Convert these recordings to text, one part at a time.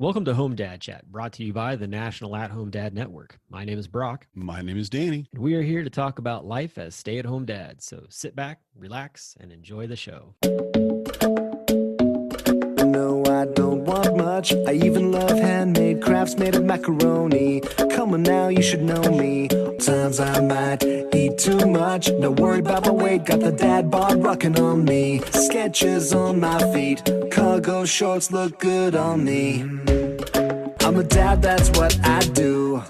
Welcome to Home Dad Chat, brought to you by the National At-Home Dad Network. My name is Brock, My name is Danny. and we are here to talk about life as stay-at-home dads. So sit back, relax, and enjoy the show. No, I don't want much. I even love handmade crafts made of macaroni. Come on now, you should know me. Times I might eat too much. No worry about my weight. Got the dad bod rocking on me. Sketches on my feet. Cargo shorts look good on me. I'm a dad, that's what I do.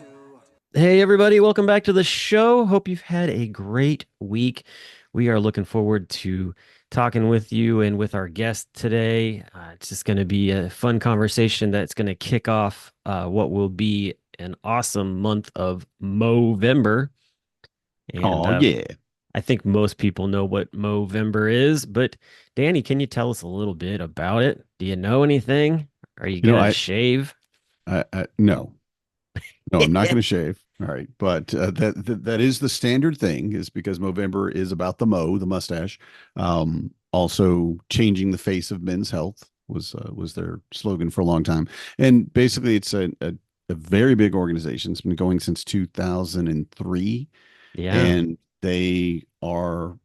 Hey, everybody, welcome back to the show. Hope you've had a great week. We are looking forward to talking with you and with our guest today. It's just going to be a fun conversation that's going to kick off what will be an awesome month of Movember. And Oh, yeah. I think most people know what Movember is, but Danny, can you tell us a little bit about it? Do you know anything? Are you You know, going to shave? no, I'm not going to shave. All right. But that is the standard thing, is because Movember is about the mustache. Also changing the face of men's health was their slogan for a long time. And basically it's a very big organization. It's been going since 2003. Yeah. And they are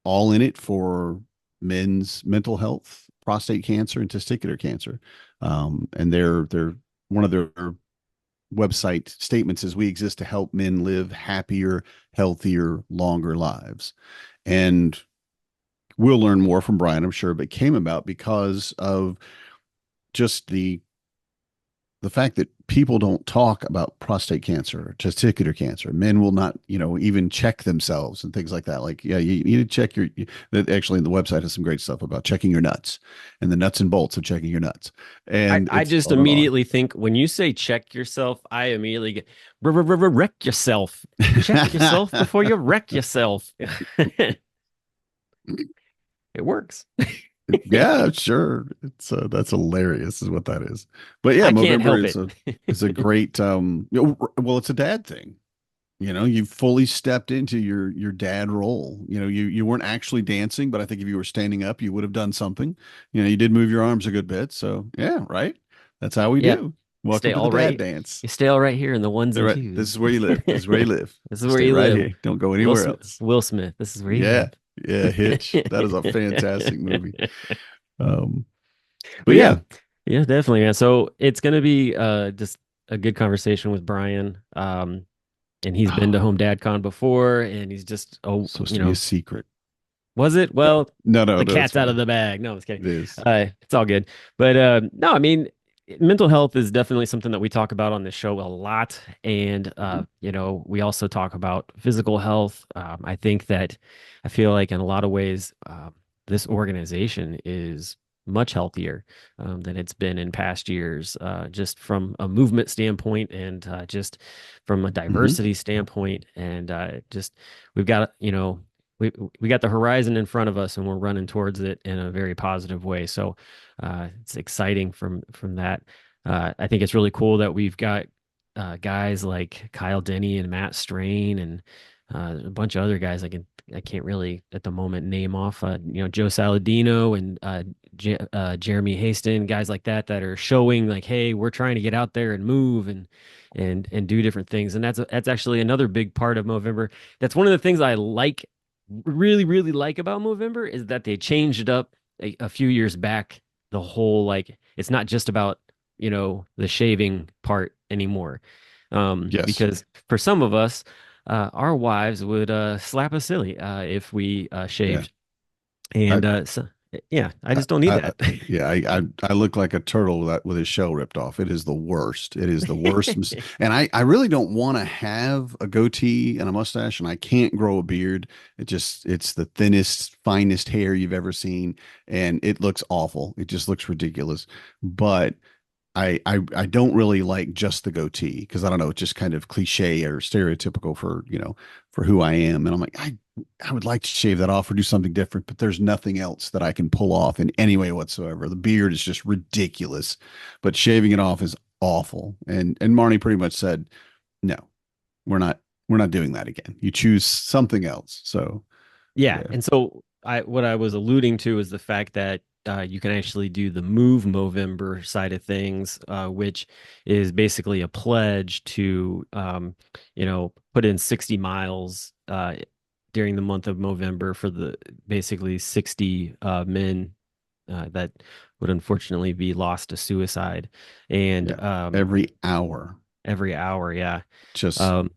all in it for men's mental health, prostate cancer, and testicular cancer. And they're one of their website statements is, we exist to help men live happier, healthier, longer lives. And we'll learn more from Brian, I'm sure, but it came about because of just the fact that people don't talk about prostate cancer or testicular cancer. Men will not, even check themselves and things like that. Like, yeah, you need to check actually the website has some great stuff about checking your nuts and the nuts and bolts of checking your nuts. And I it's just on and on. immediately think when you say check yourself, I immediately get wreck yourself. Check yourself before you wreck yourself. It works. Yeah, sure. It's that's hilarious is what that is. But yeah, I can't Movember help is it. a great well, it's a dad thing. You fully stepped into your dad role. You weren't actually dancing, but I think if you were standing up, you would have done something. You did move your arms a good bit. So yeah, right. That's how we Yeah. do. Stay Welcome to the all dad right. dance. You stay all right here in the ones All and right. This twos. is where you live. This is where you live. This is where Stay you right live. here. Don't go anywhere else. Will Smith. This is where you Yeah. live. Yeah. Hitch. That is a fantastic movie. Um, but But yeah, yeah, yeah, definitely, man. So it's gonna be just a good conversation with Brian. And he's been to Home Dad Con before, and he's just supposed to be a secret. was it? No, Well, no, the no, it's cat's out of fine. the bag. No, I was kidding. It is. It's all good. But no, I mean, mental health is definitely something that we talk about on this show a lot. And we also talk about physical health. I think that I feel like in a lot of ways, this organization is much healthier than it's been in past years, just from a movement standpoint and just from a Hmm. diversity standpoint. And just we've got, we got the horizon in front of us and we're running towards it in a very positive way. So it's exciting from that. I think it's really cool that we've got guys like Kyle Denny and Matt Strain and a bunch of other guys I can't really at the moment name off. Joe Saladino and Jeremy Haston, guys like that are showing like, hey, we're trying to get out there and move and do different things. And that's actually another big part of Movember. That's one of the things I really like about Movember is that they changed it up a few years back. The whole like it's not just about the shaving part anymore, Yes. because for some of us, our wives would slap us silly if we Yeah. shaved, I, and so yeah, I I, just don't need I, that. yeah, I look like a turtle with his shell ripped off. It is the worst. It is the worst. And I really don't want to have a goatee and a mustache, and I can't grow a beard. It's the thinnest, finest hair you've ever seen, and it looks awful. It just looks ridiculous. But I don't really like just the goatee because I don't know, it's just kind of cliche or stereotypical for who I am. And I'm like, I would like to shave that off or do something different, but there's nothing else that I can pull off in any way whatsoever. The beard is just ridiculous, but shaving it off is awful. And Marnie pretty much said, no, we're not we're not doing that again. You choose something else. So Yeah, yeah. and so what I was alluding to is the fact that you can actually do the Movember side of things, which is basically a pledge to, put in 60 miles during the month of November for the basically 60 men that would unfortunately be lost to suicide, and Yeah. Every hour. every hour, yeah, Just um,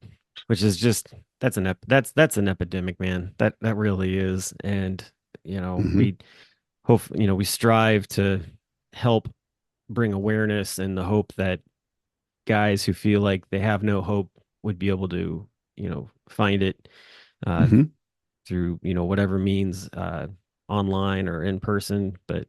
which is just that's an epidemic, man. That really is, and mhm, we hope we strive to help bring awareness and the hope that guys who feel like they have no hope would be able to find it uh, mhm, through whatever means, online or in person. But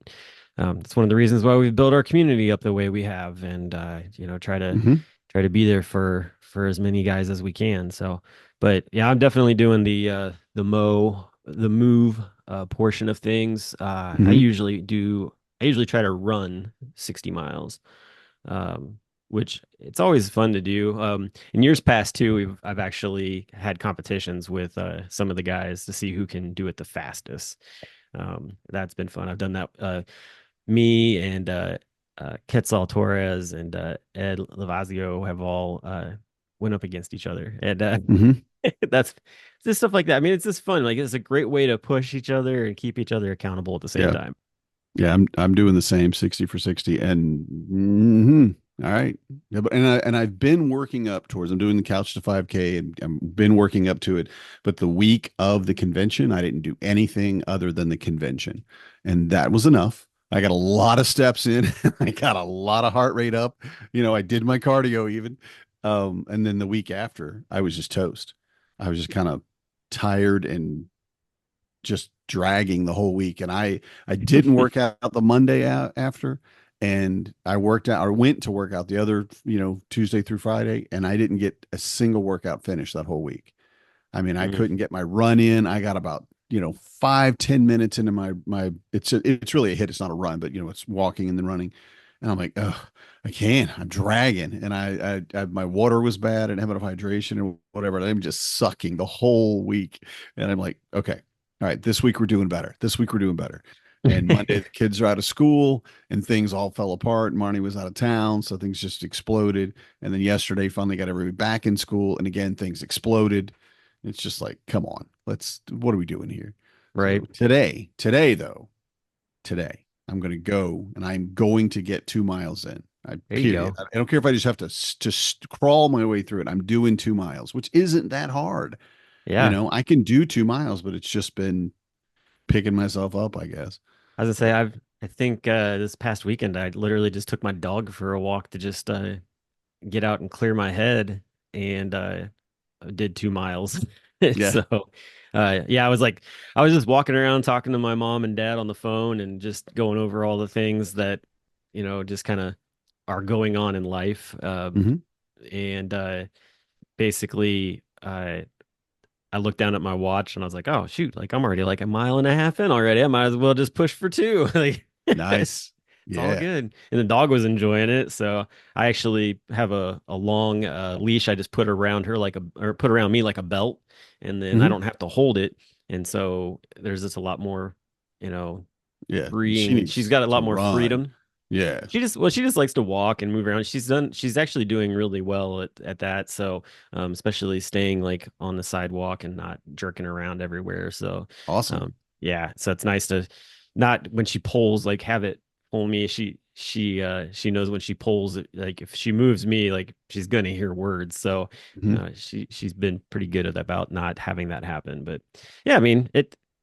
it's one of the reasons why we've built our community up the way we have, and mhm, try to be there for as many guys as we can. So, but yeah, I'm definitely doing the move portion of things. mhm. I usually try to run 60 miles, um, which it's always fun to do. In years past too, I've actually had competitions with some of the guys to see who can do it the fastest. That's been fun. I've done that. Me and Quetzal Torres and Ed Lavazio have all went up against each other, and Mhm. that's just stuff like that. I mean, it's just fun. Like it's a great way to push each other and keep each other accountable at the same Yeah. time. Yeah, I'm doing the same 60 for 60 and mhm. All right. Yeah, but and I've been working up towards I'm doing the couch to 5K and I've been working up to it. But the week of the convention, I didn't do anything other than the convention. And that was enough. I got a lot of steps in. I got a lot of heart rate up. I did my cardio even. And then the week after, I was just toast. I was just kind of tired and just dragging the whole week. And I didn't work out the Monday after, and I worked out or went to work out the other, Tuesday through Friday, and I didn't get a single workout finished that whole week. I mean, I Mm, couldn't get my run in. I got about 5-10 minutes into my it's really a hit. It's not a run, but it's walking and then running. And I'm like, oh, I can't. I'm dragging, and my water was bad. I didn't have enough hydration or whatever. And I'm just sucking the whole week, and I'm like, okay, all right, this week we're doing better. This week we're doing better. And Monday the kids are out of school, and things all fell apart. Marnie was out of town, so things just exploded. And then yesterday, finally got everybody back in school, and again things exploded. It's just like, come on, what are we doing here? right. So today though, today I'm going to go and I'm going to get 2 miles in. There you Period. go. I don't care if I just have to crawl my way through it. I'm doing 2 miles, which isn't that hard. Yeah. I can do 2 miles, but it's just been picking myself up, I guess. As I say, I think this past weekend I literally just took my dog for a walk to just get out and clear my head, and did 2 miles. Yeah. So, yeah, I was just walking around talking to my mom and dad on the phone and just going over all the things that, just kind of are going on in life. Hmm. And basically, I looked down at my watch and I was like, oh, shoot, like I'm already like a mile and a half in already. I might as well just push for two. Like, Nice. it's all Yeah. good. And the dog was enjoying it. So I actually have a long leash I just put around her or put around me like a belt. And then I Hmm. don't have to hold it. And so there's just a lot more, you know, Yeah. She freeing. She's needs got a to lot more run. freedom. Yeah. She just likes to walk and move around. She's actually doing really well at that. So, especially staying like on the sidewalk and not jerking around everywhere. So, Awesome. um, yeah, so it's nice to not when she pulls, like have it pull me. She knows when she pulls it, like if she moves me, like she's gonna hear words. So, Hmm. she's been pretty good at about not having that happen. But yeah, I mean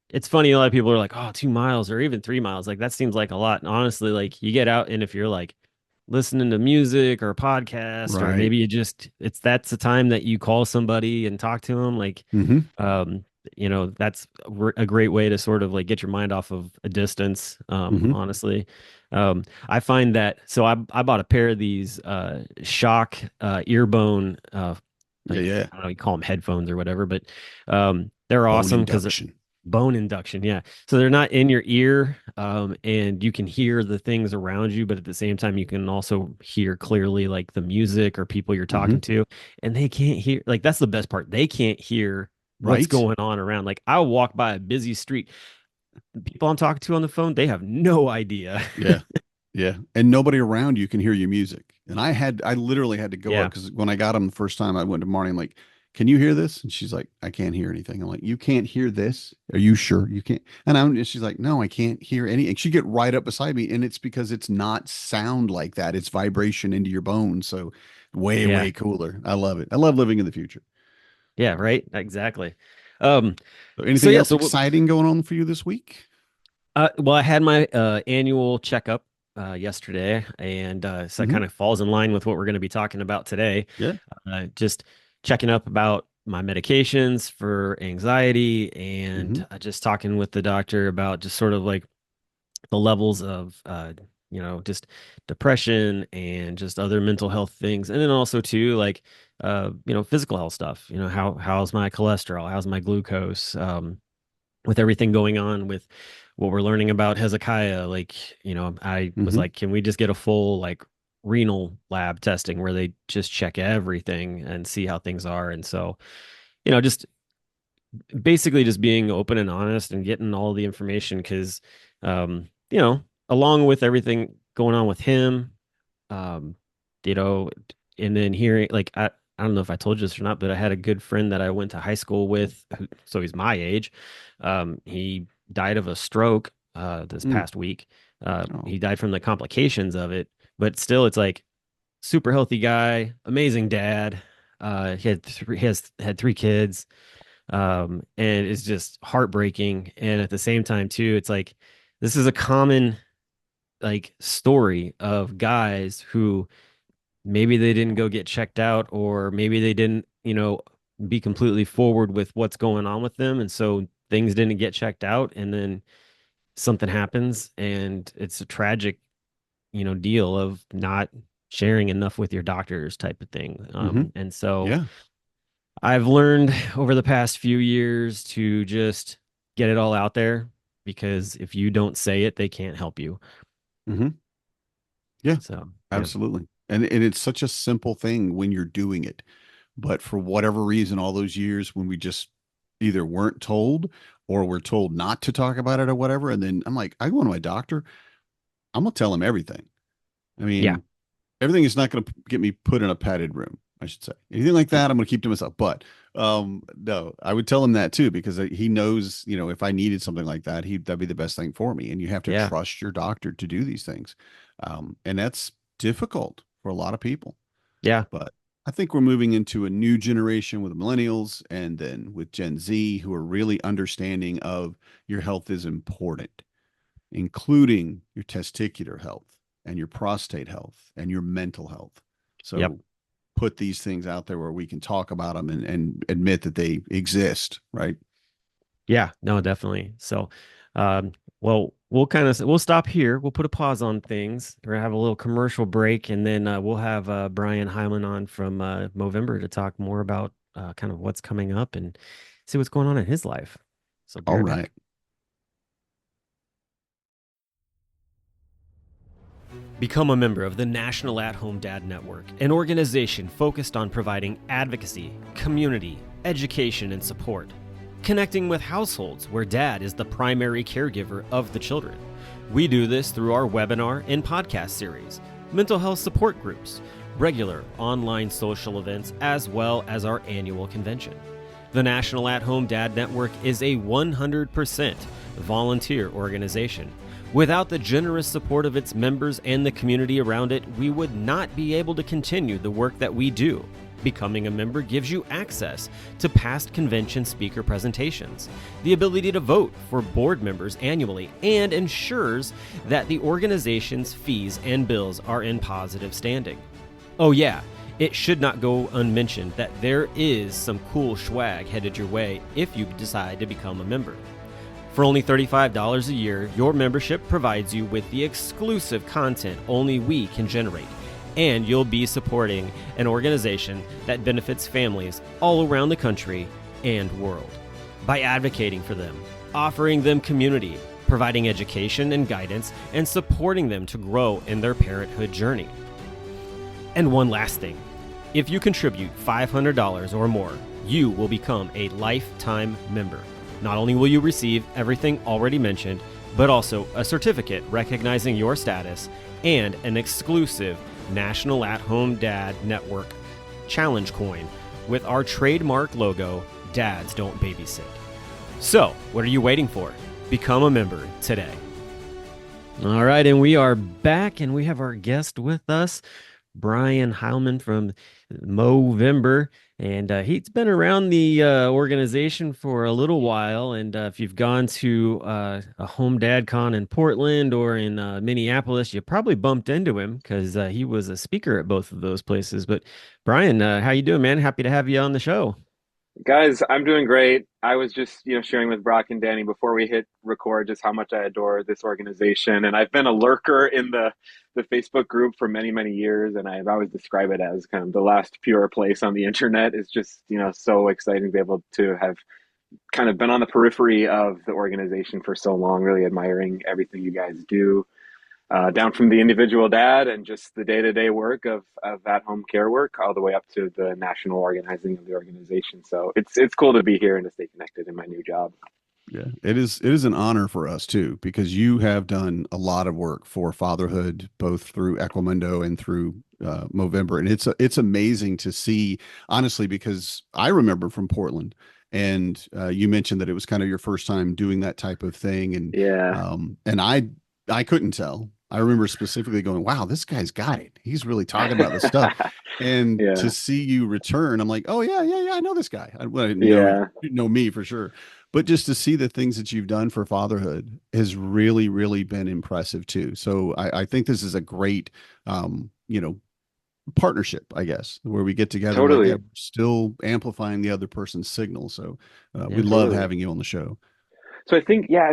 it's funny. A lot of people are like, oh, 2 miles or even 3 miles. Like that seems like a lot. And honestly, like you get out and if you're like listening to music or a podcast, or Right. maybe that's the time that you call somebody and talk to them. Like, Hmm. um, that's a great way to sort of like get your mind off of a distance. Hmm. Honestly, I find that, so I bought a pair of these, shock, earbone, Yeah. like, Yeah. I don't know, you call them headphones or whatever, but, they're Bone awesome because induction. bone induction, yeah. So they're not in your ear, and you can hear the things around you, but at the same time, you can also hear clearly like the music or people you're Hmm. talking to, and they can't hear. Like that's the best part. They can't hear what's Right. going on around. Like I'll walk by a busy street. The people I'm talking to on the phone, they have no idea. Yeah. Yeah. And nobody around you can hear your music. And I literally had to go up Yeah. because when I got him the first time, I went to Marnie. I'm like, can you hear this? And she's like, I can't hear anything. I'm like, you can't hear this? Are you sure you can't? And she's like, no, I can't hear any. And she get right up beside me. And it's because it's not sound like that. It's vibration into your bones. So way, Yeah. way cooler. I love it. I love living in the future. Yeah. Right. Exactly. Um, So so anything yeah, else so exciting going on for you this week? well, I had my annual checkup yesterday, and so it Hmm. kind of falls in line with what we're going to be talking about today. Yeah. Just checking up about my medications for anxiety, Hmm. and just talking with the doctor about just sort of like the levels of just depression and just other mental health things, and then also too like physical health stuff. How's my cholesterol? How's my glucose? With everything going on with what we're learning about Hezekiah, like, I was Hmm. like, can we just get a full like renal lab testing where they just check everything and see how things are? And so, just basically just being open and honest and getting all the information because, along with everything going on with him, um, you know, and then hearing like I don't know if I told you this or not, but I had a good friend that I went to high school with, so he's my age. He died of a stroke this Mm. past week. Oh. He died from the complications of it, but still, it's like super healthy guy, amazing dad. He has had 3 kids, and it's just heartbreaking. And at the same time, too, it's like this is a common like story of guys who maybe they didn't go get checked out, or maybe they didn't, be completely forward with what's going on with them. And so things didn't get checked out. And then something happens and it's a tragic, deal of not sharing enough with your doctors type of thing. Hmm. And so Yeah. I've learned over the past few years to just get it all out there because if you don't say it, they can't help you. Hmm. Yeah. So, yeah. Absolutely. And it's such a simple thing when you're doing it. But for whatever reason, all those years when we just either weren't told or we're told not to talk about it or whatever. And then I'm like, I go to my doctor, I'm gonna tell him everything. I Yeah. mean, everything is not going to get me put in a padded room, I should say. Anything like that, I'm going to keep to myself. But no, I would tell him that too, because he knows, if I needed something like that, that'd be the best thing for me. And you have to Yeah. trust your doctor to do these things. And that's difficult for a lot of people. Yeah. But I think we're moving into a new generation with millennials and then with Gen Z who are really understanding of your health is important, including your testicular health and your prostate health and your mental health. Yep. So put these things out there where we can talk about them and admit that they exist, right? Yeah, no, definitely. So, um, well, we'll stop here. We'll put a pause on things. We're gonna have a little commercial break, and then we'll have Brian Heilman on from Movember to talk more about kind of what's coming up and see what's going on in his life. So, be All right right. back. Become a member of the National At Home Dad Network, an organization focused on providing advocacy, community, education, and support. Connecting with households where dad is the primary caregiver of the children. We do this through our webinar and podcast series, mental health support groups, regular online social events, as well as our annual convention. The National At Home Dad Network is a 100% volunteer organization. Without the generous support of its members and the community around it, we would not be able to continue the work that we do. Becoming a member gives you access to past convention speaker presentations, the ability to vote for board members annually, and ensures that the organization's fees and bills are in positive standing. Oh yeah, it should not go unmentioned that there is some cool swag headed your way if you decide to become a member. For only $35 a year, your membership provides you with the exclusive content only we can generate, and you'll be supporting an organization that benefits families all around the country and world. By advocating for them, offering them community, providing education and guidance, and supporting them to grow in their parenthood journey. And one last thing, if you contribute $500 or more, you will become a lifetime member. Not only will you receive everything already mentioned, but also a certificate recognizing your status and an exclusive National At Home Dad Network challenge coin with our trademark logo, Dads Don't Babysit. So, what are you waiting for? Become a member today. All right, and we are back, and we have our guest with us, Brian Heilman from Movember, and he's been around the organization for a little while. And if you've gone to a home dad con in Portland or in Minneapolis, you probably bumped into him because he was a speaker at both of those places. But Brian, how you doing, man? Happy to have you on the show. Guys, I'm doing great. I was just, sharing with Brock and Danny before we hit record just how much I adore this organization. And I've been a lurker in the Facebook group for many, many years. And I've always described it as kind of the last pure place on the internet. It's just, so exciting to be able to have kind of been on the periphery of the organization for so long, really admiring everything you guys do, down from the individual dad and just the day-to-day work of at-home care work all the way up to the national organizing of the organization. So it's cool to be here and to stay connected in my new job. Yeah, it is an honor for us too, because you have done a lot of work for fatherhood, both through Equimundo and through Movember. And it's amazing to see, honestly, because I remember from Portland, and you mentioned that it was kind of your first time doing that type of thing. Yeah. And I couldn't tell. I remember specifically going, wow, this guy's got it. He's really talking about this stuff. And to Yeah. see you return, I'm like, oh yeah, yeah, yeah, I know this guy. Well, I didn't know, you Yeah. didn't know me for sure, but just to see the things that you've done for fatherhood has really, really been impressive too. So I think this is a great, you know, partnership, I guess, where we get together and like, yeah, Totally. we're still amplifying the other person's signal. So we Yeah. love Totally. having you on the show. So I think, yeah,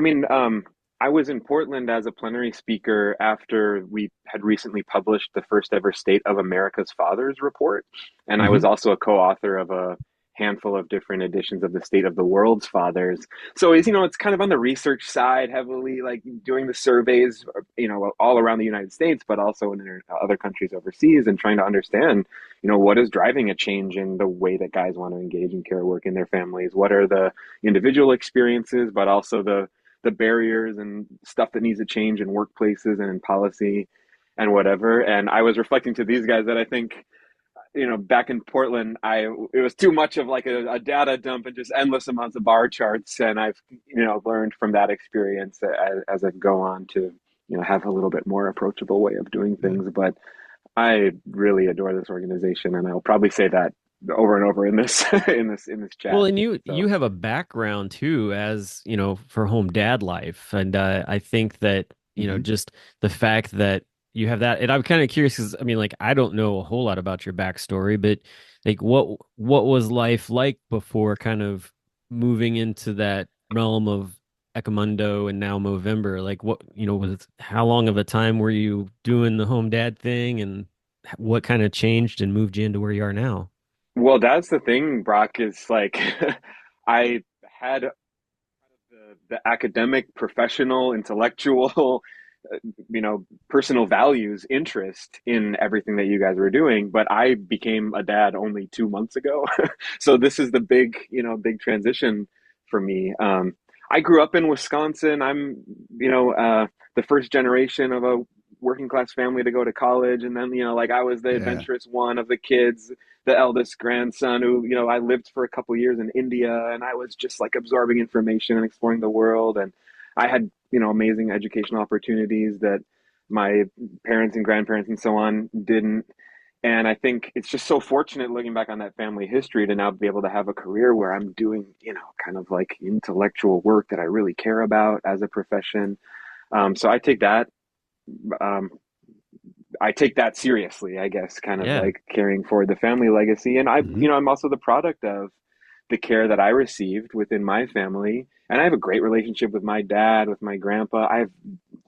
I was in Portland as a plenary speaker after we had recently published the first ever State of America's Fathers report. And I was Hmm. also a co-author of a handful of different editions of the State of the World's Fathers. So it's kind of on the research side, heavily like doing the surveys, all around the United States, but also in other countries overseas and trying to understand, what is driving a change in the way that guys want to engage in care work in their families. What are the individual experiences, but also the barriers and stuff that needs to change in workplaces and in policy and whatever. And I was reflecting to these guys that I think, back in Portland, it was too much of like a data dump and just endless amounts of bar charts. And I've learned from that experience as I go on to have a little bit more approachable way of doing Yeah. things. But I really adore this organization, and I'll probably say that over and over in this in this Well, chat. and you So have a background too, as for home dad life, and I think that Hmm. just the fact that you have that, and I'm kind of curious because I mean, like, I don't know a whole lot about your backstory, but like, what was life like before kind of moving into that realm of Ecomundo and now Movember? Like, what was how long of a time were you doing the home dad thing, and what kind of changed and moved you into where you are now? well, that's the thing, Brock, is like I had the academic, professional, intellectual, personal values interest in everything that you guys were doing, but I became a dad only 2 months ago. So this is the big transition for me. I grew up in Wisconsin. I'm, the first generation of a working class family to go to college. And then, like I was the Yeah. adventurous one of the kids, the eldest grandson who, I lived for a couple years in India and I was just like absorbing information and exploring the world. And I had, amazing educational opportunities that my parents and grandparents and so on didn't. And I think it's just so fortunate looking back on that family history to now be able to have a career where I'm doing, kind of like intellectual work that I really care about as a profession. So um, I take that seriously, I guess, kind of Yeah. like carrying forward the family legacy. And Hmm. I'm also the product of the care that I received within my family. And I have a great relationship with my dad, with my grandpa. I have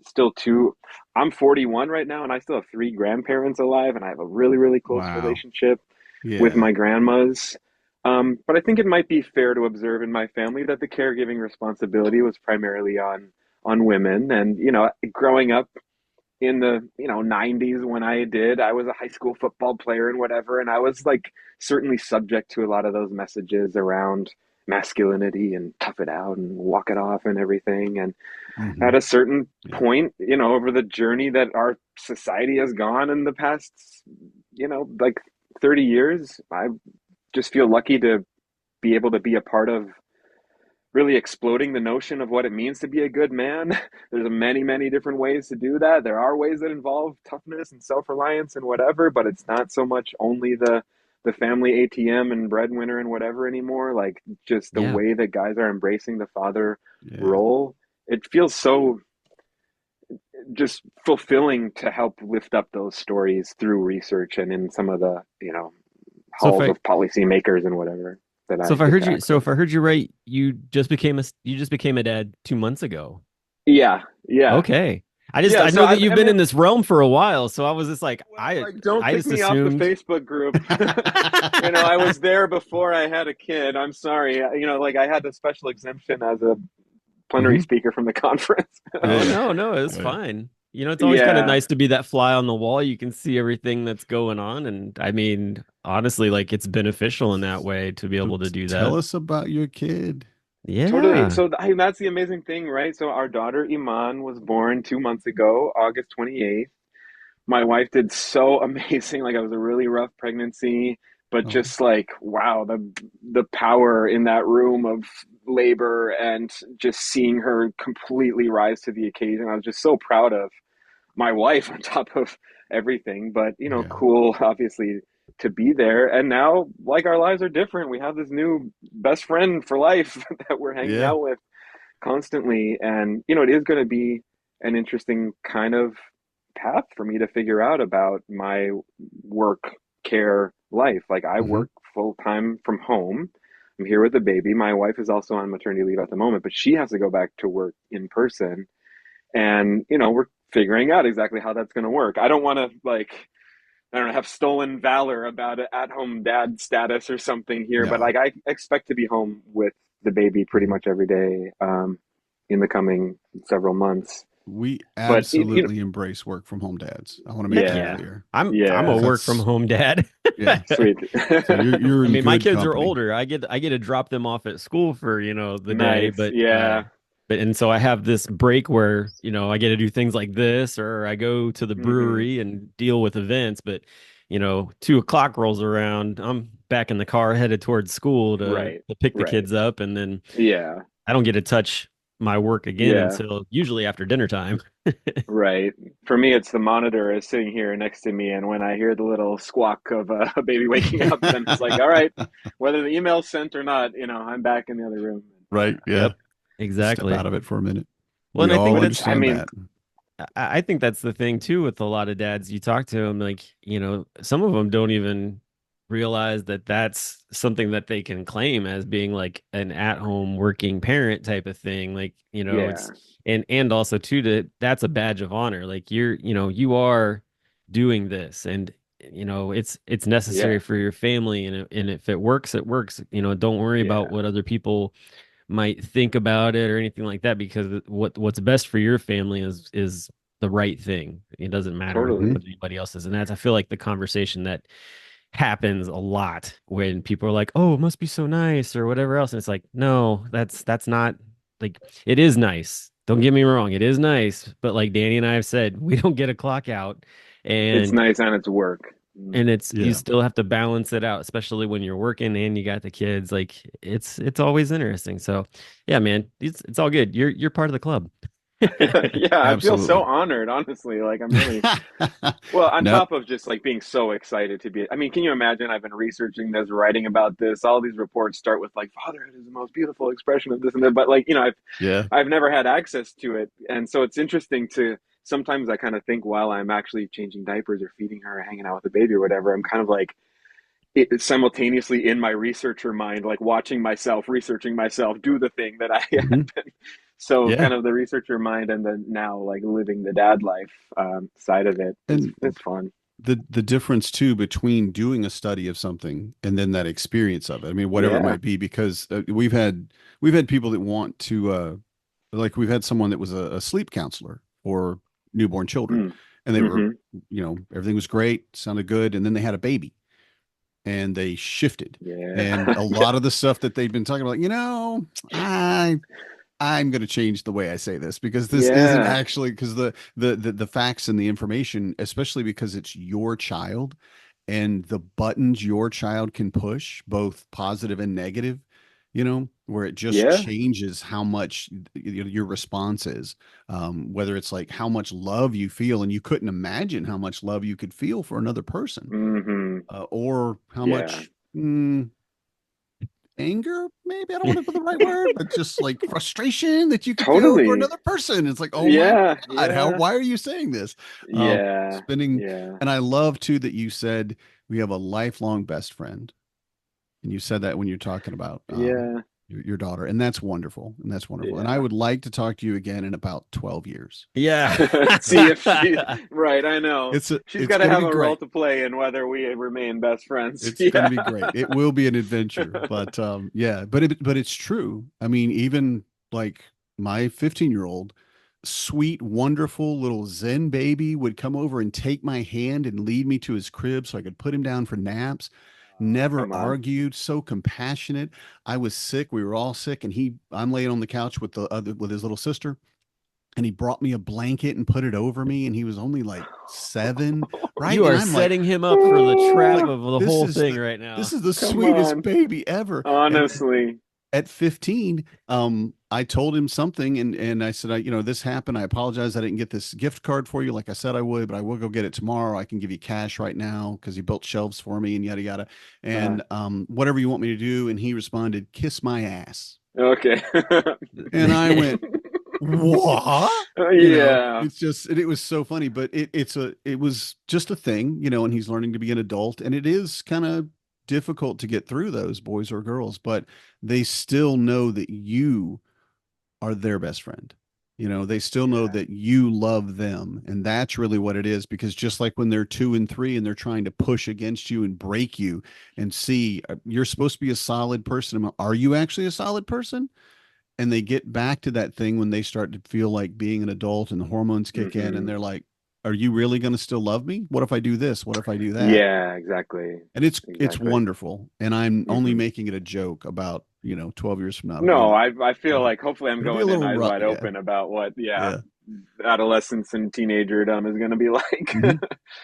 still two, I'm 41 right now, and I still have three grandparents alive. And I have a really, really close Wow. relationship with Yeah. my grandmas. But I think it might be fair to observe in my family that the caregiving responsibility was primarily on women. And, growing up in the 90s when I was a high school football player and whatever, and I was like certainly subject to a lot of those messages around masculinity and tough it out and walk it off and everything. And Hmm. at a certain Yeah. point, over the journey that our society has gone in the past, like 30 years, I just feel lucky to be able to be a part of really exploding the notion of what it means to be a good man. There's many, many different ways to do that. There are ways that involve toughness and self-reliance and whatever, but it's not so much only the family ATM and breadwinner and whatever anymore. Like just the Yeah. way that guys are embracing the father Yeah. role, it feels so just fulfilling to help lift up those stories through research and in some of the, So if halls I of policymakers and whatever that so I if I get heard to you so access. if I heard you right, you just became a dad 2 months ago. Yeah, yeah. Okay. Yeah, I so know that I you've been in mean, this realm for a while, so I was just like well, like, don't I kick just me off the assumed. Facebook group. I was there before I had a kid. I'm sorry. Like I had a special exemption as a plenary Hmm. speaker from the conference. Yeah. Oh Yeah. no, no, it's Yeah. fine. It's always kind of Yeah. nice to be that fly on the wall. You can see everything that's going on, and I mean, honestly, like it's beneficial in that way to be So able to do tell that. us about your kid. Totally. Yeah. So that's the amazing thing, right? So our daughter Iman was born 2 months ago, August 28th. My wife did so amazing. Like, it was a really rough pregnancy, but Oh, just like, wow, the power in that room of labor and just seeing her completely rise to the occasion. I was just so proud of my wife on top of everything. But yeah. cool, obviously, to be there. And now, like, our lives are different. We have this new best friend for life that we're hanging Yeah. out with constantly. And, it is going to be an interesting kind of path for me to figure out about my work care life. Like, I Hmm. work full time from home. I'm here with the baby. My wife is also on maternity leave at the moment, but she has to go back to work in person. And, we're figuring out exactly how that's going to work. I don't want to, like, I don't know, have stolen valor about an at home dad status or something here, but No. like I expect to be home with the baby pretty Mhm. much every day in the coming several months. We But absolutely embrace work from home dads. I want to make Heck that yeah, yeah. clear I'm a yeah, because work from that's home dad. yeah. sweet, So you're I in mean, my good kids are company. older. I get to drop them off at school for, the day, nice, yeah, but and so I have this break where, I get to do things like this, or I go to the hmm, brewery and deal with events, but 2 o'clock rolls around, I'm back in the car headed towards school right, to pick the right, kids up, and then yeah, I don't get to touch my work again yeah. until usually after dinner time. Right. For me, it's the monitor is sitting here next to me, and when I hear the little squawk of a baby waking up, then it's like, all right, whether the email's sent or not, I'm back in the other room. Right. Yeah. Yep, Step out exactly. of it for a minute. Well, We and I all think But it's, I understand mean, that. I think that's the thing too with a lot of dads. You talk to them, like, some of them don't even realize that that's something that they can claim as being like an at-home working parent type of thing. Like, it's yeah, and also too, that's a badge of honor. Like you are doing this, and it's necessary yeah, for your family, and if it works, it works. Don't worry about yeah, what other people might think about it or anything like that, because what's best for your family is the right thing. It doesn't matter Hmm. totally. what anybody else is. And that's, I feel like, the conversation that happens a lot when people are like, "Oh, it must be so nice," or whatever else. And it's like, no, that's not, like, it is nice. Don't get me wrong, it is nice, but like Danny and I have said, we don't get a clock out, It's and nice and it's work. Mm. it's you Yeah. still have to balance it out, especially when you're working and you got the kids. Like, it's always interesting. So yeah, man, it's all good. You're part of the club. Yeah, I feel so Absolutely. honored, honestly. Like, I'm really, well, on No. top of just like being so excited to be, I mean, can you imagine? I've been researching this, writing about this. All these reports start with like, fatherhood is the most beautiful expression of this and that. But like, Yeah. I've never had access to it. And so it's interesting to sometimes I kind of think while I'm actually changing diapers or feeding her or hanging out with the baby or whatever, I'm kind of like simultaneously in my researcher mind, like watching myself, researching myself, do the thing that I Hmm. had been. So Yeah. kind of the researcher mind and then now like living the dad life side of it is And it's fun. the difference too between doing a study of something and then that experience of it. I mean, whatever it Yeah. might be, because we've had people that want to like we've had someone that was a sleep counselor for newborn children, Mm. and they were, Hmm. everything was great, sounded good, and then they had a baby, and they shifted. Yeah. And a lot of the stuff that they've been talking about, I'm going to change the way I say this because this isn't Yeah. actually because the facts and the information, especially because it's your child and the buttons your child can push, both positive and negative, where it just Yeah. changes how much your response is, whether it's like how much love you feel, and you couldn't imagine how much love you could feel for another person, Hmm. or how Yeah. much anger, maybe I don't want to put the right word, but just like frustration that you could feel for Totally. another person. It's like, oh my Yeah. God, Yeah. why are you saying this? Yeah. Spending, Yeah. and I love too that you said we have a lifelong best friend. And you said that when you're talking about Yeah. your daughter, and that's wonderful. And that's wonderful. And I Yeah. would like to talk to you again in about 12 years. Yeah. See if she, right. I know she's It's got to going to have be a role great. to play in whether we remain best friends. It's going to Yeah. be great. It will be an adventure, but yeah, but it's true. I mean, even like my 15-year-old, sweet, wonderful little Zen baby would come over and take my hand and lead me to his crib so I could put him down for naps. Never Come on. argued, so compassionate. I was sick. We were all sick, and I'm laying on the couch with his little sister, and he brought me a blanket and put it over me, and he was only like 7, right? You And are I'm like, setting him up for the trap like of the this whole is thing the right this now. is the Come sweetest on. baby ever. And then Honestly. at 15, I told him something, and I said, this happened. I apologize. I didn't get this gift card for you like I said I would, but I will go get it tomorrow. I can give you cash right now because he built shelves for me and yada yada. Uh, And whatever you want me to do. And he responded, "Kiss my ass." okay. And I went, what? Yeah. It's just, it was so funny, but it was just a thing, and he's learning to be an adult, and it is kind of difficult to get through those, boys or girls, but they still know that you are their best friend. They still know Yeah. that you love them. And that's really what it is, because just like when they're 2 and 3 and they're trying to push against you and break you and see, you're supposed to be a solid person. Are you actually a solid person? And they get back to that thing when they start to feel like being an adult and the hormones kick in, and Hmm. they're like, are you really going to still love me? What if I do this? What if I do that? Yeah, exactly. And it's Exactly. wonderful. And I'm only Hmm. making it a joke about, 12 years from now it'll be No, I feel it'll, like hopefully I'm it'll be a going in little eyes rough. wide Yeah. open about what, yeah, Yeah. adolescence and teenagerdom is going to be like. Hmm.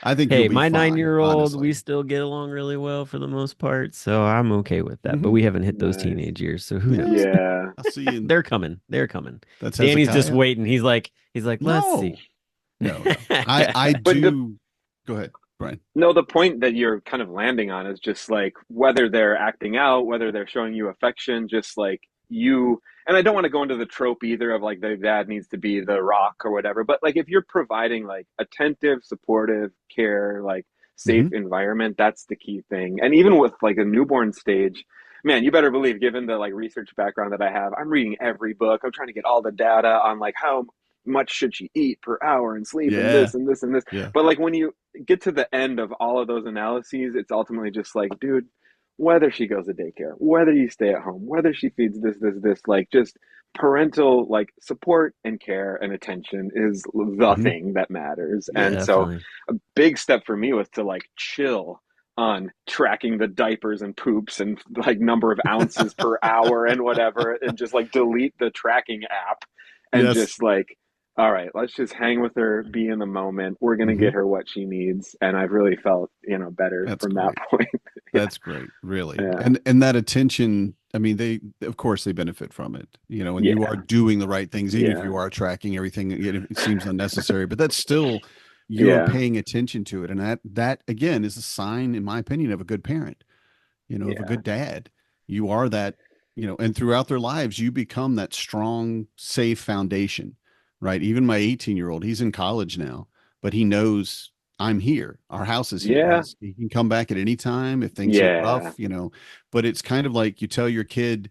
I think you'll Hey, be my fine, 9-year-old, we honestly. still get along really well for the most part, so I'm okay with that. But Hmm. we haven't hit those Nice. teenage years, so who Yeah. knows? Yeah. I'll see you in They're coming. They're coming. that's Danny's just Hezekiah. waiting. He's like, let's No, see. no. I But the do. Go ahead, Brian. no, the point that you're kind of landing on is just like whether they're acting out, whether they're showing you affection, just like you. And I don't want to go into the trope either of like the dad needs to be the rock or whatever, but like if you're providing like attentive, supportive care, like safe Hmm. environment, that's the key thing. And even with like a newborn stage, man, you better believe, given the like research background that I have, I'm reading every book. I'm trying to get all the data on like how much should she eat per hour and sleep and Yeah. this and this and this. Yeah. But like when you get to the end of all of those analyses, it's ultimately just like, dude, whether she goes to daycare, whether you stay at home, whether she feeds this, like just parental like support and care and attention is the Hmm. thing that matters. Yeah. And so Definitely. a big step for me was to like chill on tracking the diapers and poops and like number of ounces per hour and whatever, and just like delete the tracking app and Yes. just like, all right, let's just hang with her, be in the moment. We're going to Hmm. get her what she needs. And I've really felt, better That's from that great. point. Yeah. That's great, really. Yeah. And that attention, I mean, they of course they benefit from it, and you are Yeah. doing the right things, even if Yeah. you are tracking everything, it seems unnecessary, but that's still you're Yeah. paying attention to it. And that again is a sign, in my opinion, of a good parent, of a Yeah. good dad. You are that, and throughout their lives, you become that strong, safe foundation, right? Even my 18-year-old, he's in college now, but he knows I'm here. Our house is here. Yeah. He can come back at any time if things get Yeah. rough, but it's kind of like you tell your kid,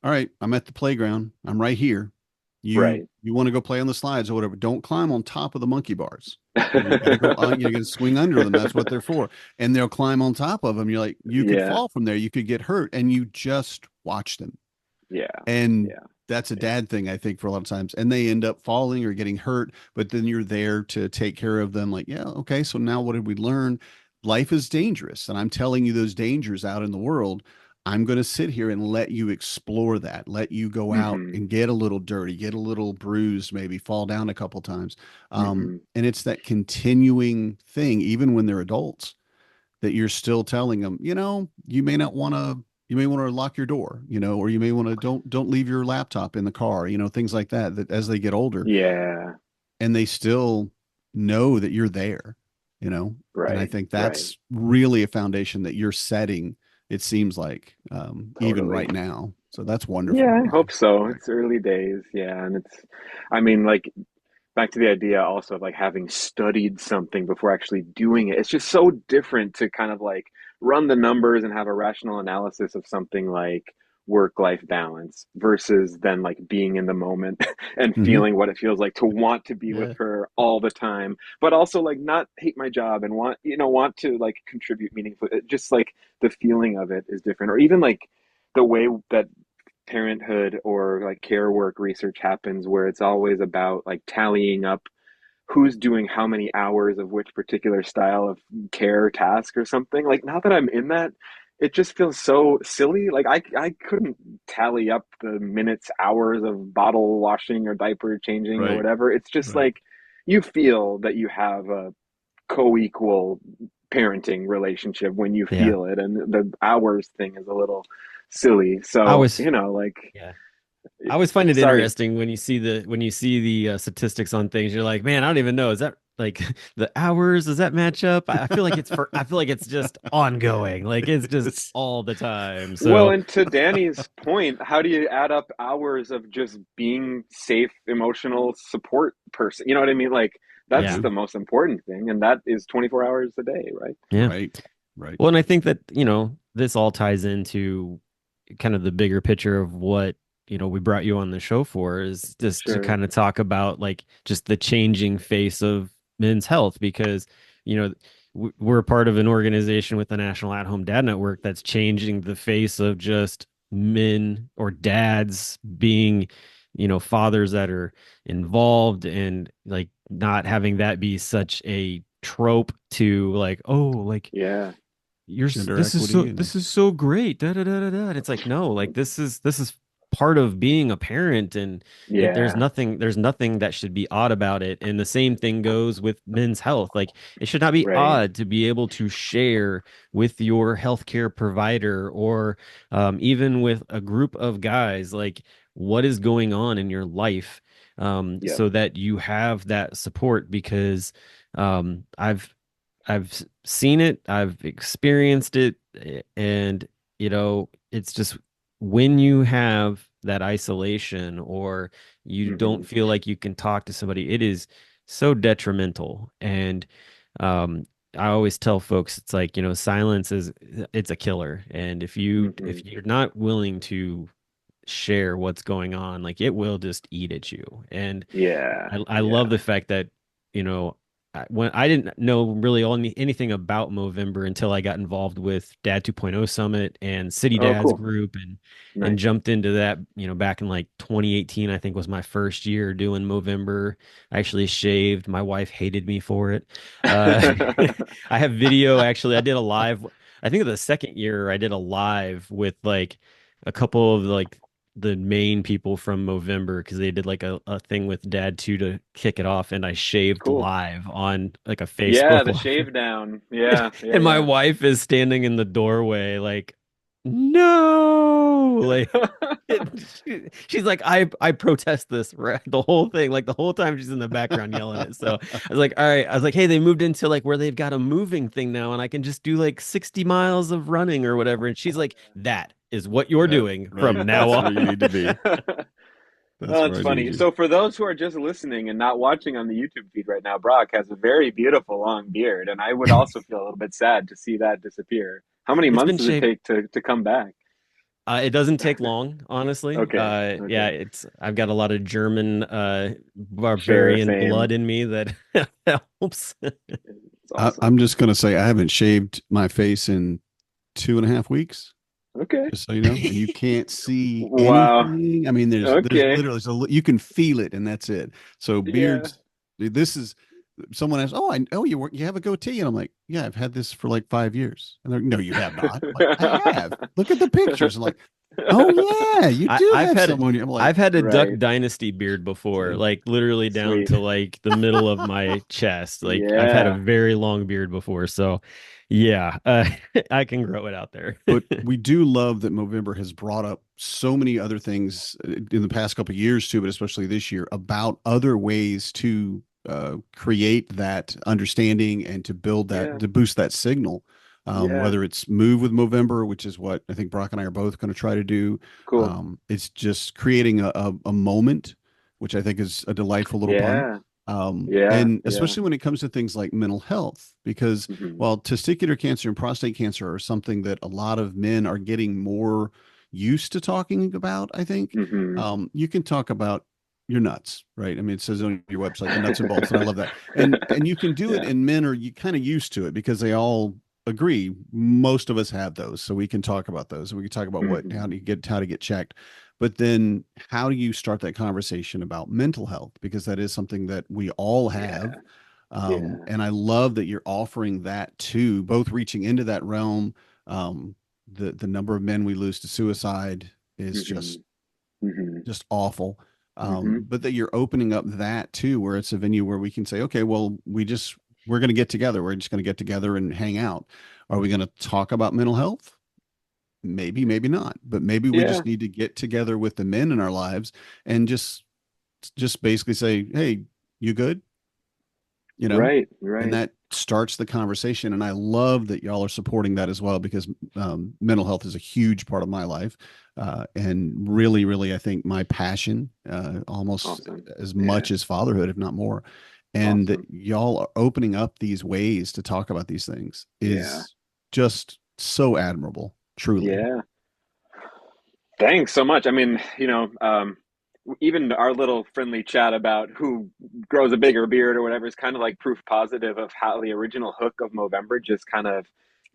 all right, I'm at the playground. I'm right here. You Right. you want to go play on the slides or whatever. Don't climb on top of the monkey bars. You got to go on, you got to swing under them. That's what they're for. And they'll climb on top of them. You're like, you could Yeah. fall from there. You could get hurt. And you just watch them. Yeah. And Yeah. that's a Yeah. dad thing, I think, for a lot of times. And they end up falling or getting hurt, but then you're there to take care of them. Like, yeah, okay. So now what did we learn? life is dangerous, and I'm telling you those dangers out in the world. I'm going to sit here and let you explore that, let you go out Hmm. and get a little dirty, get a little bruised, maybe fall down a couple times. Hmm. And it's that continuing thing, even when they're adults, that you're still telling them, you may not want to, you may want to lock your door, or you may want to don't leave your laptop in the car, things like that, that as they get older Yeah. and they still know that you're there, and I Right. think Right. that's really a foundation that you're setting, it seems like, even Totally. right now. So that's wonderful. Yeah, I hope so. Right. It's early days. Yeah, and I mean, like, back to the idea also of like having studied something before actually doing it. It's just so different to kind of like run the numbers and have a rational analysis of something like work-life balance versus then like being in the moment and Hmm. feeling what it feels like to want to be with Yeah. her all the time, but also like not hate my job and want to like contribute meaningfully. Just like the feeling of it is different, or even like the way that parenthood or like care work research happens where it's always about like tallying up who's doing how many hours of which particular style of care task or something. Like now that I'm in that, it just feels so silly. Like I couldn't tally up the minutes, hours of bottle washing or diaper changing or Right. whatever. It's just Right. like you feel that you have a co-equal parenting relationship when you Yeah. feel it, and the hours thing is a little silly. I So always, like, yeah. I always find it sorry. interesting when you see the statistics on things. You're like, man, I don't even know. Is that like the hours? Does that match up? I feel like I feel like it's just ongoing. Like it's just It's all the time. Well, So and to Danny's point, how do you add up hours of just being safe, emotional support person? You know what I mean? Like that's yeah, the most important thing, and that is 24 hours a day, right? yeah. right. Right. Well, and I think that, this all ties into kind of the bigger picture of what, we brought you on the show for is just to Sure. kind of talk about like just the changing face of men's health because, you know, we're part of an organization with the National At Home Dad Network that's changing the face of just men or dads being, fathers that are involved and like not having that be such a trope to like, oh, like Yeah. Gender this is equity so and great da, da, da, da, da. And it's like no, like this is part of being a parent and there's Yeah. nothing that should be odd about it, and the same thing goes with men's health. Like it should not be Right. odd to be able to share with your healthcare provider or even with a group of guys like what is going on in your life, Yep. so that you have that support because I've seen it, I've experienced it, and it's just when you have that isolation or you don't Hmm. feel like you can talk to somebody, it is so detrimental. And um, I always tell folks, it's like, silence is it's a killer. And if you Hmm. if you're not willing to share what's going on, like it will just eat at you. And Yeah. I love Yeah. the fact that, you know, when I didn't know really anything about Movember until I got involved with Dad 2.0 Summit and City Oh, Dads cool. group and Nice. jumped into that, back in like 2018, I think was my first year doing Movember. I actually shaved. My wife hated me for it. Uh, I have video actually. I did a live, I think the second year I did a live with like a couple of like the main people from Movember because they did like a thing with Dad 2 to kick it off, and I shaved Cool. live on like a Yeah, Facebook the live. shave down. Yeah. Yeah. And my Yeah. wife is standing in the doorway like, no, like she's like, I protest this, right? The whole thing, like the whole time she's in the background yelling it. So I was like, all right. I was like, hey, they moved into like where they've got a moving thing now, and I can just do like 60 miles of running or whatever. And she's like, that is what you're that doing right. from now That's where you on. need to be. That's Oh, where that's I need funny. you. So for those who are just listening and not watching on the YouTube feed right now, Brock has a very beautiful long beard, and I would also feel a little bit sad to see that disappear. How many It's months been does it shaved. take to come back? It doesn't take long, honestly. Okay, Yeah, okay. I've got a lot of German Sure, barbarian blood same. in me that helps. It's I'm awesome. just going to say I haven't shaved my face in 2.5 weeks, Okay. just so you know, and you can't see Wow. anything. I mean, there's Okay. literally, so you can feel it, and that's it. So Yeah. beards, this is someone asks, "Oh, you have a goatee," and I'm like, "Yeah, I've had this for like 5 years." And they're, "No, you have not." I'm like, "I have. Look at the pictures." I'm like, "Oh yeah, you I, do I've have had a, someone." I'm like, I've had a Duck Right. Dynasty beard before, "See, like literally down Sweet. to like the middle of my chest. Like I've had a Yeah. very long beard before, so yeah, I can grow it out there. but we do love that Movember has brought up so many other things in the past couple of years too, but especially this year about other ways to create that understanding and to build that Yeah. to boost that signal. Yeah. Whether it's Move with Movember, which is what I think Brock and I are both going to try to do. Cool. It's just creating a moment, which I think is a delightful little pun. Yeah. Yeah. And Yeah. especially when it comes to things like mental health, because Hmm. while testicular cancer and prostate cancer are something that a lot of men are getting more used to talking about, I think Hmm. you can talk about your nuts, right? I mean, it says on your website the nuts and bolts, and I love that. And you can do it, Yeah. and men are you kind of used to it because they all agree. Most of us have those, so we can talk about those, and we can talk about what Hmm. how to get checked. But then, how do you start that conversation about mental health? Because that is something that we all have. Yeah. Yeah. And I love that you're offering that too, both reaching into that realm. The number of men we lose to suicide is Hmm. Hmm. just awful. Hmm. But that you're opening up that too, where it's a venue where we can say, okay, well, we're going to get together. We're just going to get together and hang out. Are we going to talk about mental health? Maybe, maybe not. But maybe we Yeah. just need to get together with the men in our lives and just basically say, hey, you good? You know, Right. and Right. that starts the conversation. And I love that y'all are supporting that as well because mental health is a huge part of my life, and really, really, I think my passion, almost Awesome. as Yeah. much as fatherhood, if not more. And that Awesome. y'all are opening up these ways to talk about these things Yeah. is just so admirable, truly. Yeah. Thanks so much. I mean, even our little friendly chat about who grows a bigger beard or whatever is kind of like proof positive of how the original hook of Movember just kind of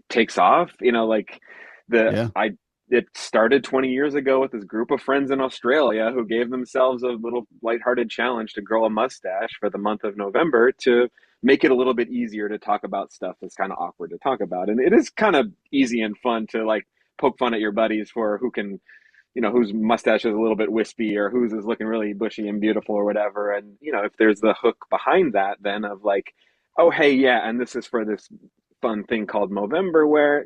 takes off. Like the Yeah. I it started 20 years ago with this group of friends in Australia who gave themselves a little lighthearted challenge to grow a mustache for the month of November to make it a little bit easier to talk about stuff that's kind of awkward to talk about. And it is kind of easy and fun to like poke fun at your buddies for who can, whose mustache is a little bit wispy or whose is looking really bushy and beautiful or whatever. And, if there's the hook behind that, then of like, oh, hey, yeah, and this is for this fun thing called Movember, where,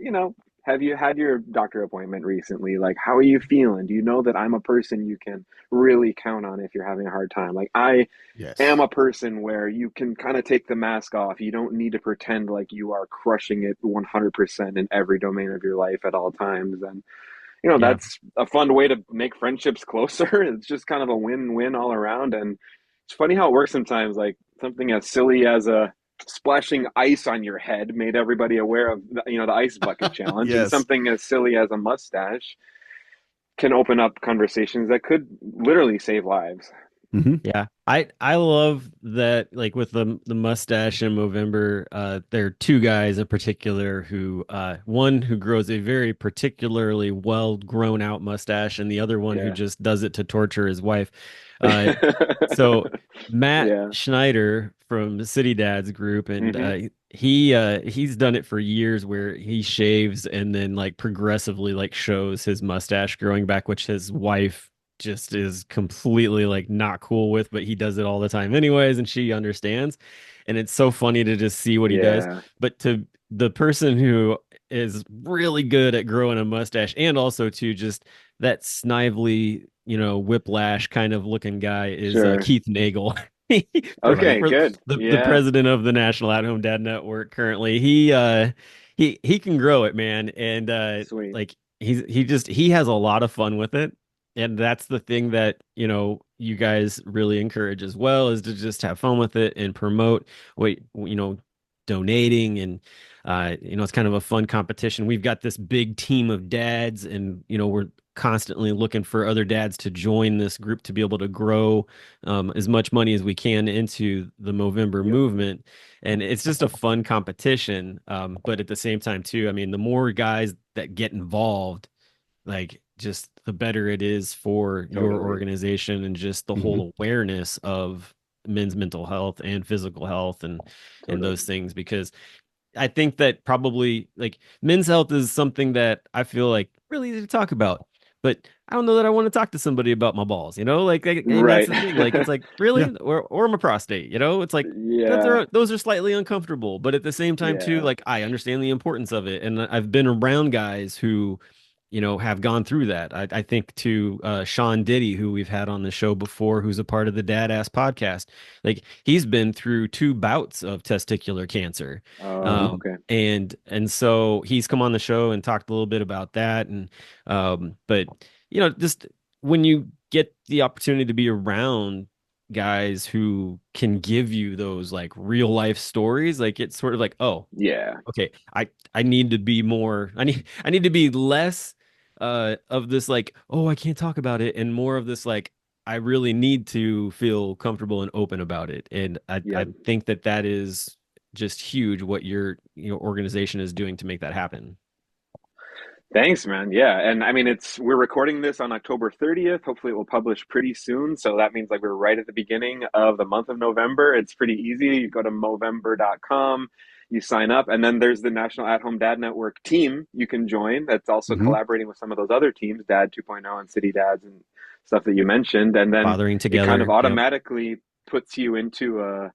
have you had your doctor appointment recently? Like, how are you feeling? Do you know that I'm a person you can really count on if you're having a hard time? Like, I am Yes. a person where you can kind of take the mask off. You don't need to pretend like you are crushing it 100% in every domain of your life at all times. And Yeah. that's a fun way to make friendships closer. It's just kind of a win-win all around. And it's funny how it works sometimes. Like something as silly as a splashing ice on your head made everybody aware of the ice bucket challenge, and Yes. something as silly as a mustache can open up conversations that could literally save lives. Hmm. Yeah, I love that. Like with the mustache in Movember, there are two guys in particular who, one who grows a very particularly well grown out mustache, and the other one who Yeah. just does it to torture his wife. Uh, so Matt Yeah. Schneider from the City Dads group, and Hmm. he's done it for years, where he shaves and then like progressively like shows his mustache growing back, which his wife just is completely like not cool with, but he does it all the time anyways, and she understands. And it's so funny to just see what he does. Yeah. But to the person who is really good at growing a mustache and also to just that snively, whiplash kind of looking guy is Sure. Keith Nagel. Okay, For good. the Yeah. president of the National At Home Dad Network currently. He can grow it, man. And Sweet. like he has a lot of fun with it, and that's the thing that you guys really encourage as well, is to just have fun with it and promote what donating. And it's kind of a fun competition. We've got this big team of dads, and we're constantly looking for other dads to join this group to be able to grow as much money as we can into the Movember Yep. movement. And it's just a fun competition, but at the same time too, I mean, the more guys that get involved, like just the better it is for your Totally. organization and just the Hmm. whole awareness of men's mental health and physical health and Totally. those things, because I think that probably like men's health is something that I feel like really easy to talk about, but I don't know that I want to talk to somebody about my balls, and that's Right. the thing. Like, it's like, Yeah. really, or my prostate, it's like Yeah. those are slightly uncomfortable, but at the same time too, Yeah. like I understand the importance of it, and I've been around guys who have gone through that. I think to Sean Diddy, who we've had on the show before, who's a part of the Dad Ass podcast. Like, he's been through 2 bouts of testicular cancer. Oh, Mhm. okay. And so he's come on the show and talked a little bit about that. And but just when you get the opportunity to be around guys who can give you those like real life stories, like it's sort of like, oh, Yeah. okay, I need to be more, I need to be less of this like, oh, I can't talk about it, and more of this like, I really need to feel comfortable and open about it. And I Yep. think that is just huge what your organization is doing to make that happen. Thanks, man. Yeah. And I mean, we're recording this on October 30th. Hopefully it will publish pretty soon. So that means like we're right at the beginning of the month of November. It's pretty easy. You go to Movember.com, you sign up, and then there's the National At Home Dad Network team you can join that's also Mhm. collaborating with some of those other teams, Dad 2.0 and City Dads and stuff that you mentioned. And then Fathering it kind of together. Yep. automatically puts you into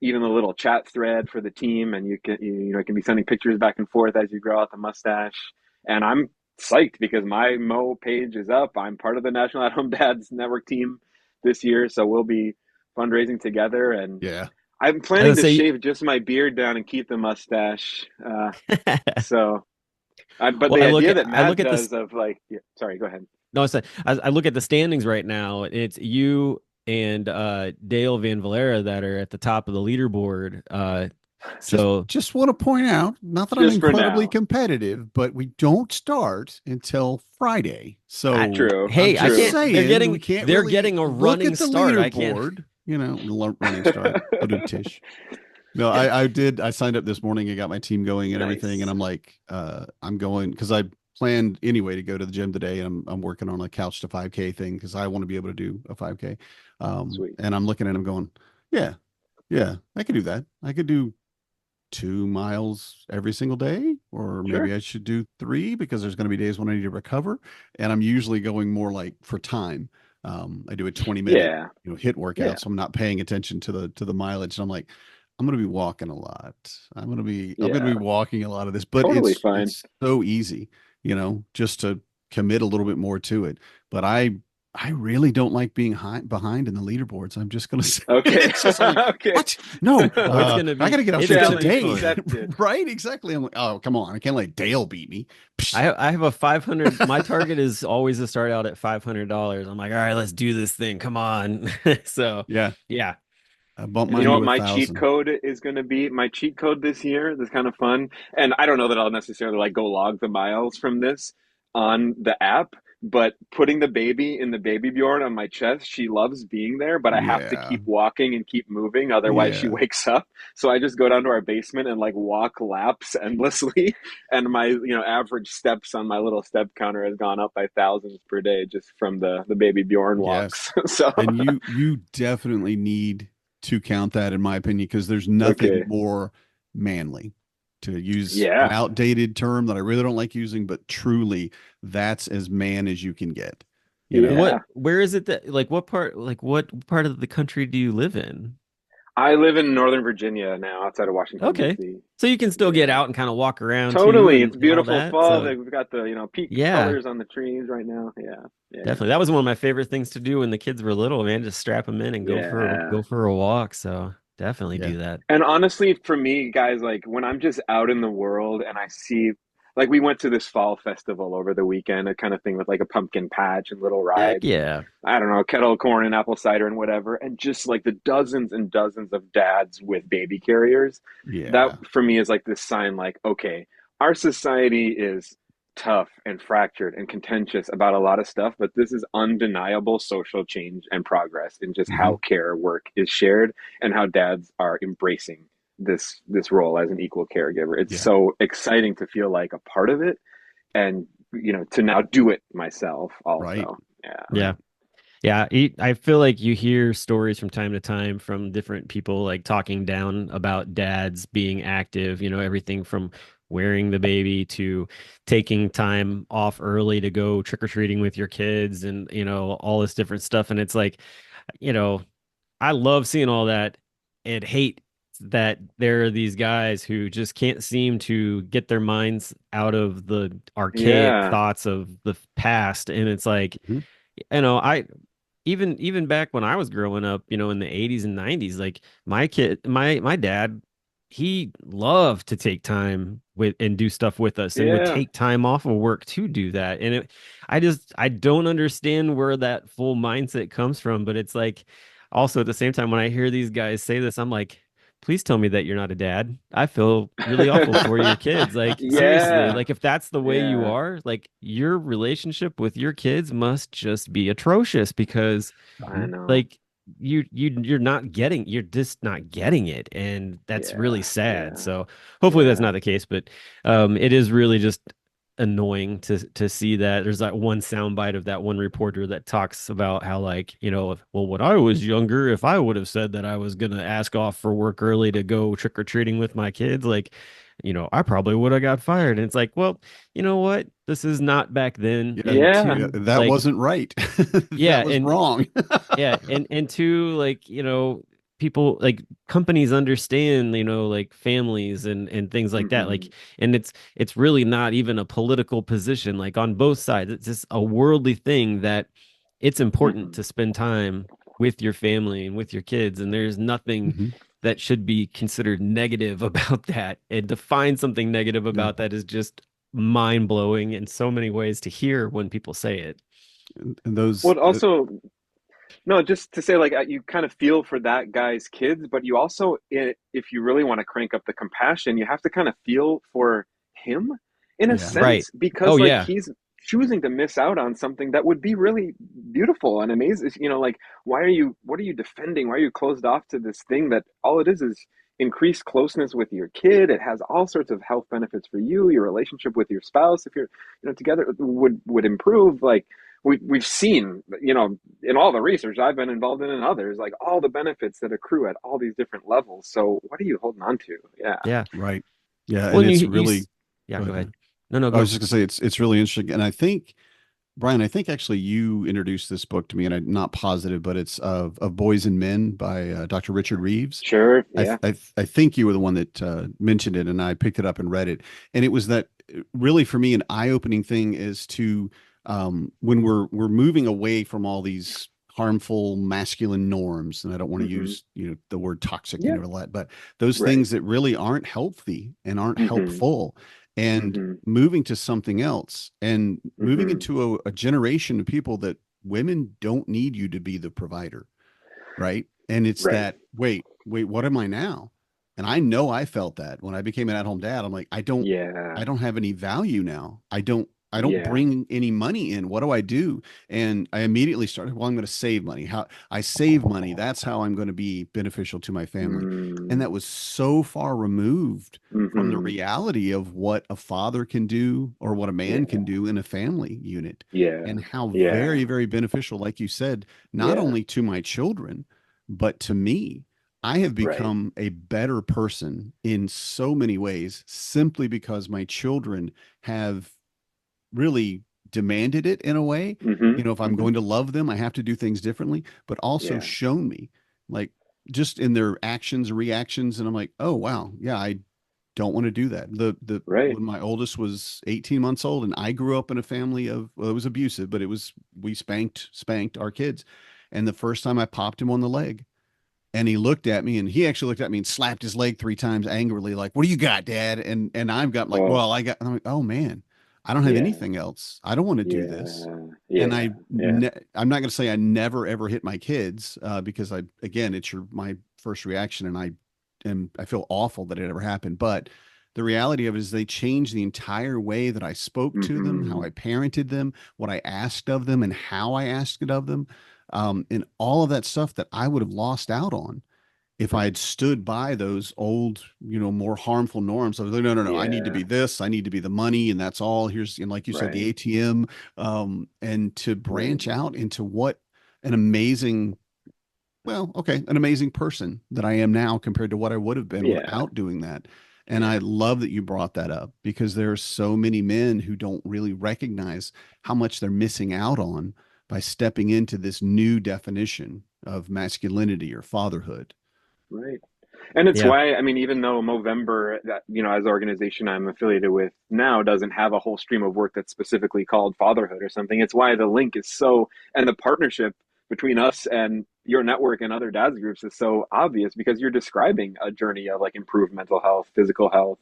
even a little chat thread for the team, and you can be sending pictures back and forth as you grow out the mustache. And I'm psyched because my Mo page is up. I'm part of the National At Home Dads Network team this year, so we'll be fundraising together. And Yeah. I'm I was planning to gonna shave just my beard down and keep the mustache. say, So, but well, the I look idea at that I look Matt at this. does of like, yeah, sorry, go ahead. No, I look at the standings right now. It's you and Dale Van Valera that are at the top of the leaderboard. Just So just want to point out, not that I'm Just for incredibly now. competitive, but we don't start until Friday. I So True, I'm hey, I just true. can't. They're saying we getting can't they're really getting a look running at the start. I can't. leaderboard, running start. Tish. No, I did. I signed up this morning and got my team going and everything. And Nice. I'm like, I'm going because I planned anyway to go to the gym today. And I'm working on a couch to 5K thing because I want to be able to do a 5K. Sweet. And I'm looking at him going, yeah, yeah, I could do that. I could do 2 miles every single day, or maybe Sure. I should do three because there's going to be days when I need to recover. And I'm usually going more like for time. I do a 20-minute, Yeah. hit Yeah. workout. So I'm not paying attention to the mileage. And I'm like, I'm going to be walking a lot. I'm going to be Yeah. walking a lot of this, but Totally it's, fine. it's so easy, just to commit a little bit more to it. But I really don't like being behind in the leaderboards. I'm just going to say Okay. it's just like, Okay. what? No, Oh, it's gonna I be got to get out it's there gonna be Challenge today. fun. accepted. Right? Exactly. I'm like, oh, come on. I can't let Dale beat me. Psh. I have a 500. My target is always to start out at $500. I'm like, all right, let's do this thing. Come on. So Yeah. yeah, I bumped You it'll mine know to what be. a my cheat thousand. code is going to be? My cheat code this year, this is kind of fun. And I don't know that I'll necessarily like go log the miles from this on the app, but putting the baby in the baby Bjorn on my chest, she loves being there, but I have to Yeah. keep walking and keep moving. Otherwise, she Yeah. wakes up. So I just go down to our basement and like walk laps endlessly. And my, average steps on my little step counter has gone up by thousands per day just from the baby Bjorn walks. Yes. So, And you definitely need to count that in my opinion, because there's nothing okay. more manly, to use an Yeah. outdated term that I really don't like using, but truly that's as man as you can get, you Well, know? Yeah. where is it that what part of the country do you live in? I live in Northern Virginia now, outside of Washington, Okay. D.C. So you can still get Yeah. out and kind of walk around too Totally. and, It's and all beautiful that. fall. So We've got the, peak yeah, colors on the trees right now. Yeah. Yeah. definitely. That was one of my favorite things to do when the kids were little, man. Just strap them in and Yeah. go for a walk. So definitely Yeah. do that. And honestly, for me, guys, like when I'm just out in the world and I see, like we went to this fall festival over the weekend, a kind of thing with like a pumpkin patch and little Heck rides and yeah. I don't know, kettle corn and apple cider and whatever. And just like the dozens and dozens of dads with baby carriers, that Yeah. for me is like this sign like, okay, our society is tough and fractured and contentious about a lot of stuff, but this is undeniable social change and progress in just Hmm. how care work is shared and how dads are embracing this role as an equal caregiver. It's Yeah. so exciting to feel like a part of it and to now do it myself Right. also. Yeah. Yeah. Right. Yeah, I feel like you hear stories from time to time from different people like talking down about dads being active, everything from wearing the baby to taking time off early to go trick-or-treating with your kids and, all this different stuff. And it's like, you know, I love seeing all that and hate that there are these guys who just can't seem to get their minds out of the archaic Yeah, thoughts of the past. And it's like, Mhm. I even back when I was growing up, in the 80s and 90s, like my dad, he loved to take time with and do stuff with us and would yeah, take time off of work to do that. And I don't understand where that full mindset comes from, but it's like also at the same time when I hear these guys say this, I'm like, please tell me that you're not a dad. I feel really awful for your kids. Like seriously, yeah, like if that's the way you yeah. are, like your relationship with your kids must just be atrocious because I Mhm. know. like you're just not getting it, and that's really Yeah, sad. yeah, So hopefully that's yeah. not the case, but it is really just annoying to see that there's that one soundbite of that one reporter that talks about how like well when I was younger if I would have said that I was gonna ask off for work early to go trick-or-treating with my kids, like I probably would have got fired. And it's like, well, you know what, this is not back then. Yeah, And Yeah, yeah, two, that like, wasn't right. yeah, That was and wrong. yeah, and two, like, people like companies understand, like families and things like that. hmm Like, and it's really not even a political position, like on both sides. It's just a worldly thing that it's important hmm to spend time with your family and with your kids, and there's nothing Mhm. that should be considered negative about that. And to find something negative Yeah. about that is just mind blowing in so many ways to hear when people say it. And those, Well, also, no, just to say, like, you kind of feel for that guy's kids, but you also, if you really want to crank up the compassion, you have to kind of feel for him in a yeah. Right. sense, Oh because, like, yeah. he's choosing to miss out on something that would be really beautiful and amazing. Like, what are you defending? Why are you closed off to this thing that all it is increased closeness with your kid? It has all sorts of health benefits for you, your relationship with your spouse, if you're, together would improve. Like, we've seen, in all the research I've been involved in and others, like all the benefits that accrue at all these different levels. So what are you holding on to? Yeah. Yeah. Right. Yeah. Well, And and it's really, yeah, go go ahead, ahead. man. No, no, I was go. just gonna say it's really interesting. And I think, Brian, I think actually you introduced this book to me, and I'm not positive, but it's of Boys and Men by Dr. Richard Reeves. Sure. Yeah. I think you were the one that mentioned it, and I picked it up and read it. And it was that really for me an eye-opening thing is to when we're moving away from all these harmful masculine norms, and I don't want to hmm use the word toxic Yeah. all that, but those Right. things that really aren't healthy and aren't hmm helpful, and hmm moving to something else and moving hmm into a generation of people that women don't need you to be the provider, right? And it's Right. that, wait, what am I now? And I know I felt that when I became an at-home dad. I'm like, Yeah. I don't have any value now. I don't Yeah. bring any money in. What do I do? And I immediately started, well, I'm going to save money. How I save money, that's how I'm going to be beneficial to my family. And Mm. that was so far removed from the hmm reality of what a father can do or what a man can Yeah. do in a family unit, and Yeah. how Yeah. very, very beneficial, like you said, not Yeah. only to my children, but to me. I have Right. become a better person in so many ways simply because my children have really demanded it in a way. If I'm hmm going to love them, I have to do things differently, but also Yeah. shown me, like, just in their actions, reactions. And I'm like, oh, wow. Yeah, I don't want to do that. Right. When my oldest was 18 months old, and I grew up in a family of, well, it was abusive, but we spanked our kids. And the first time I popped him on the leg, and he looked at me, and he actually looked at me and slapped his leg 3 times angrily, like, what do you got, dad? And I've got like, Oh. well, I'm like, oh man, I don't have Yeah. anything else. I don't want to do this. Yeah. And Yeah. Yeah. I'm not going to say I never ever hit my kids, because again, it's my first reaction, and I feel awful that it ever happened. But the reality of it is they changed the entire way that I spoke to them, how hmm I parented them, what I asked of them, and how I asked it of them, and all of that stuff that I would have lost out on if I had stood by those old, more harmful norms. I was like, no, no, no, I need to Yeah. be this, I need to be the money, and that's all. Here's, and like you said, the Right. ATM, and to Right. branch out into what an amazing, well, okay, an amazing person that I am now compared to what I would have been Yeah, without doing that. And I yeah, love that you brought that up because there are so many men who don't really recognize how much they're missing out on by stepping into this new definition of masculinity or fatherhood. right. And it's Yeah. why, I mean, even though Movember, that, as an organization I'm affiliated with now, doesn't have a whole stream of work that's specifically called fatherhood or something, it's why the link is so, and the partnership between us and your network and other dads groups is so obvious because you're describing a journey of like improved mental health, physical health,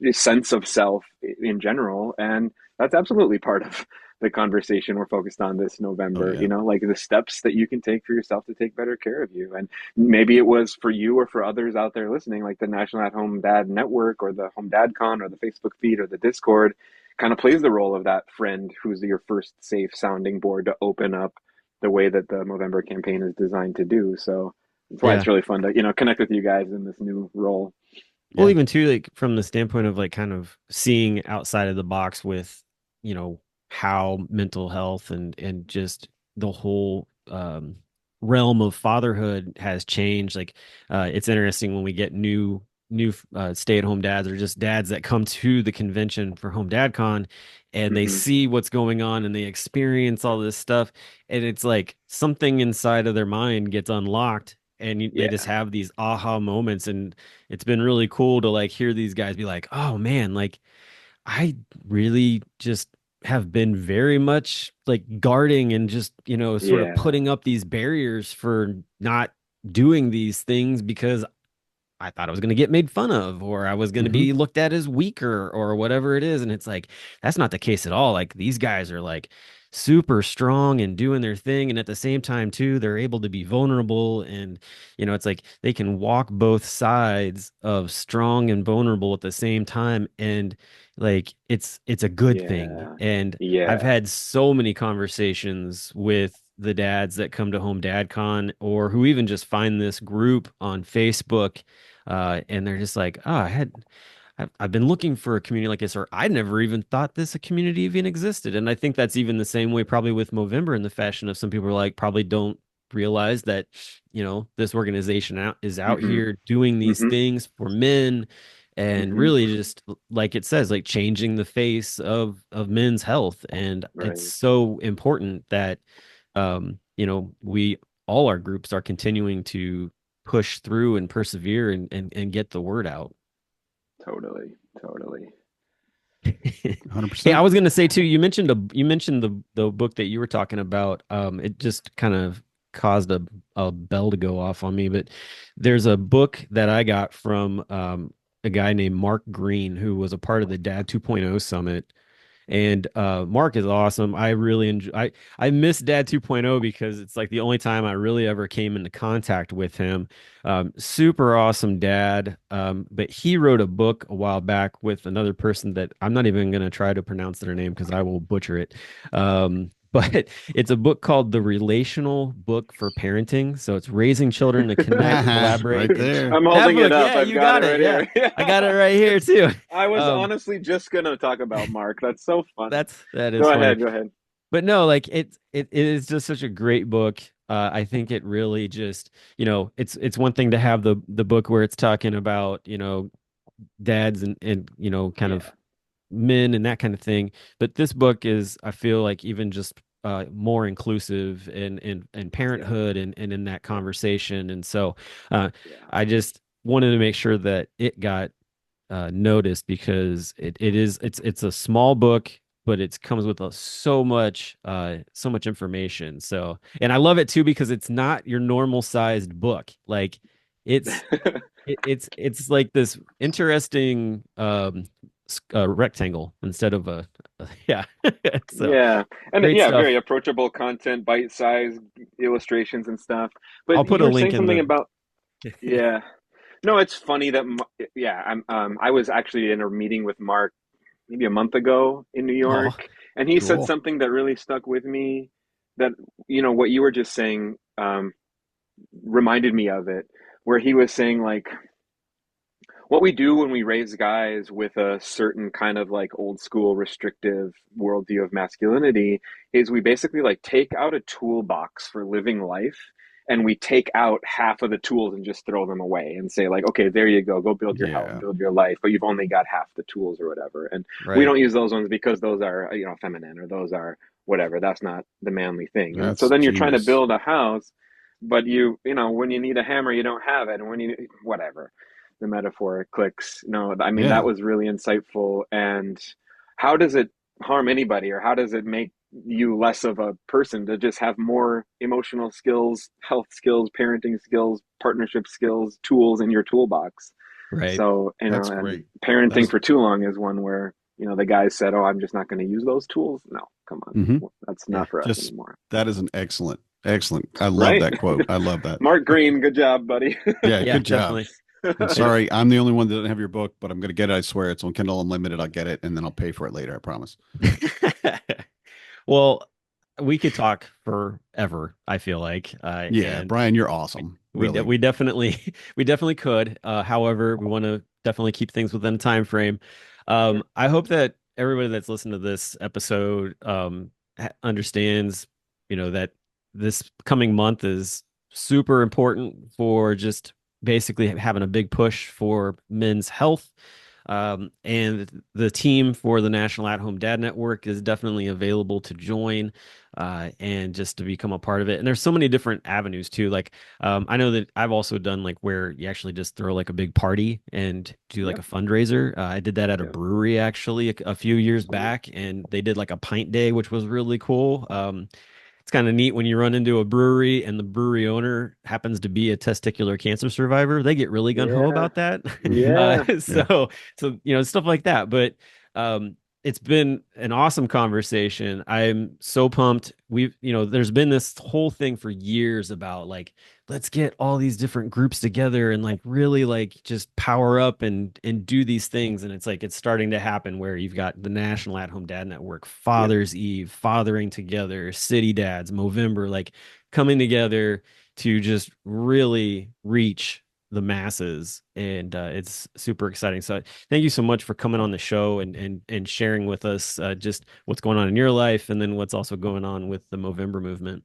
a sense of self in general. And that's absolutely part of the conversation we're focused on this Oh November, yeah. like the steps that you can take for yourself to take better care of you. And maybe it was for you or for others out there listening, like the National at Home Dad Network or the Home Dad Con or the Facebook feed or the Discord kind of plays the role of that friend who's your first safe sounding board to open up the way that the Movember campaign is designed to do. So that's why Yeah. it's really fun to, connect with you guys in this new role. Well, Yeah. even too, like from the standpoint of like kind of seeing outside of the box with, you know, how mental health and just the whole realm of fatherhood has changed. Like, it's interesting when we get new stay-at-home dads or just dads that come to the convention for Home Dad Con and they Hmm. see what's going on and they experience all this stuff, and it's like something inside of their mind gets unlocked and they just Yeah. have these aha moments, and it's been really cool to like hear these guys be like, "Oh man, like I really just have been very much like guarding and just, sort of Yeah. putting up these barriers for not doing these things because I thought I was going to get made fun of or I was going to Hmm. be looked at as weaker or whatever it is." And it's like, that's not the case at all. Like these guys are like super strong and doing their thing. And at the same time, too, they're able to be vulnerable. And, it's like they can walk both sides of strong and vulnerable at the same time. And like, it's a good thing. Yeah. And I've Yeah. had so many conversations with the dads that come to Home Dad Con or who even just find this group on Facebook, and they're just like, "Oh, I've been looking for a community like this, or I never even thought this a community even existed." And I think that's even the same way probably with Movember in the fashion of some people are like probably don't realize that, this organization is out Hmm. here doing these Hmm. things for men and Hmm. really just like it says, like changing the face of men's health. And it's Right. so important that we all our groups are continuing to push through and persevere and get the word out. Totally. Totally. Hey, I 100%. was gonna say too, you mentioned the book that you were talking about. It just kind of caused a bell to go off on me, but there's a book that I got from a guy named Mark Green, who was a part of the Dad 2.0 Summit. And Mark is awesome. I really enjoy. I miss Dad 2.0 because it's like the only time I really ever came into contact with him. Super awesome dad. But he wrote a book a while back with another person that I'm not even going to try to pronounce their name because I will butcher it. But it's a book called The Relational Book for Parenting. So it's raising children to connect, collaborate, Right and there. I'm that holding it book. up. Yeah, I've you got it got it. right Yeah, here. I got it right here too. I was Um, honestly just gonna talk about Mark. That's so funny. that is Go funny. ahead, go ahead. But no, like it is just such a great book. I think it really just, it's one thing to have the book where it's talking about, dads and kind Yeah, of men and that kind of thing. But this book is, I feel like even just more inclusive in yeah, parenthood and in that conversation. And so uh yeah, I just wanted to make sure that it got noticed because it's a small book, but it comes with so much information. So, and I love it too because it's not your normal sized book. Like it's it's like this interesting rectangle instead of yeah. So yeah, and great yeah, stuff. very approachable content, bite-sized illustrations and stuff. I'll But put you a were saying link in something the about yeah. No, it's funny that yeah, I was actually in a meeting with Mark maybe a month ago in New oh, York, and he said cool. something that really stuck with me. That what you were just saying reminded me of it, where he was saying like what we do when we raise guys with a certain kind of like old school restrictive worldview of masculinity is we basically like take out a toolbox for living life, and we take out half of the tools and just throw them away and say like, okay, there you go, go build your house, Yeah. build your life, but you've only got half the tools or whatever. And we Right. don't use those ones because those are, feminine, or those are whatever. That's not the manly thing. And so That's then you're trying to genius. build a house, but when you need a hammer, you don't have it. And when you, whatever, the metaphor clicks. No, I mean, that Yeah. was really insightful. And how does it harm anybody, or how does it make you less of a person to just have more emotional skills, health skills, parenting skills, partnership skills, tools in your toolbox? Right. So, That's and great. That parenting is for too long is one where, the guys said, "Oh, I'm just not going to use those tools." No, come on. mhm. That's Yeah. not for us Just anymore. that is an excellent. I love Right? that quote. I love that. Mark Green, good job, buddy. Yeah, Yeah, good job. definitely. And And sorry, I'm the only one that doesn't have your book, but I'm going to get it. I swear it's on Kindle Unlimited. I'll get it and then I'll pay for it later. I promise. well, we could talk forever, I feel like. Yeah, And Brian, you're awesome. Really. we definitely we definitely could. However, we want to definitely keep things within a time frame. Sure. I hope that everybody that's listened to this episode understands, that this coming month is super important for just basically having a big push for men's health. And the team for the National At Home Dad Network is definitely available to join and just to become a part of it. And there's so many different avenues too. Like I know that I've also done like where you actually just throw like a big party and do like Yep. a fundraiser. I did that at a Yep. brewery actually a few years Cool. back, and they did like a pint day, which was really cool. It's kind of neat when you run into a brewery and the brewery owner happens to be a testicular cancer survivor. They get really gun ho Yeah. about that. Yeah. Yeah. So stuff like that. But um, it's been an awesome conversation. I'm so pumped. There's been this whole thing for years about like, let's get all these different groups together and like really like just power up and do these things. And it's like it's starting to happen where you've got the National At Home Dad Network, Yep. Father's Eve, Fathering Together, City Dads, Movember, like coming together to just really reach the masses, and it's super exciting. So thank you so much for coming on the show and sharing with us just what's going on in your life, and then what's also going on with the Movember movement.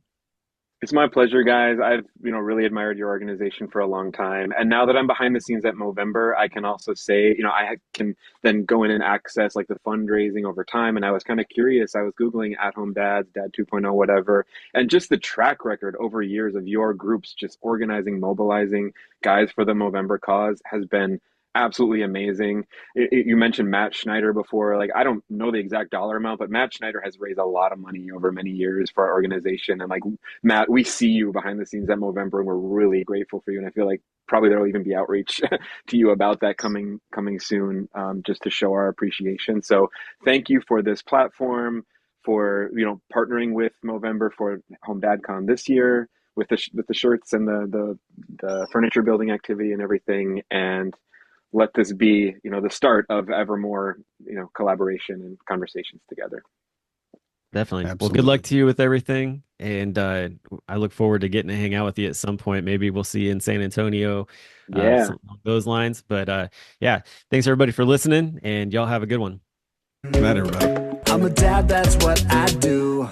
It's my pleasure, guys. I've, really admired your organization for a long time. And now that I'm behind the scenes at Movember, I can also say, I can then go in and access like the fundraising over time. And I was kind of curious. I was Googling at home dads, dad 2.0, whatever. And just the track record over years of your groups just organizing, mobilizing guys for the Movember cause has been absolutely amazing. You mentioned Matt Schneider before. Like, I don't know the exact dollar amount, but Matt Schneider has raised a lot of money over many years for our organization. And like, Matt, we see you behind the scenes at Movember, and we're really grateful for you. And I feel like probably there'll even be outreach to you about that coming soon, just to show our appreciation. So thank you for this platform, for partnering with Movember for Home DadCon this year with the shirts and the furniture building activity and everything. And let this be the start of ever more collaboration and conversations together. Definitely. Well, good luck Absolutely. to you with everything, and I look forward to getting to hang out with you at some point. Maybe we'll see you in San Antonio, Yeah. something along those lines. But yeah, thanks everybody for listening, and y'all have a good one. Good night, everybody. I'm a dad, that's what I do.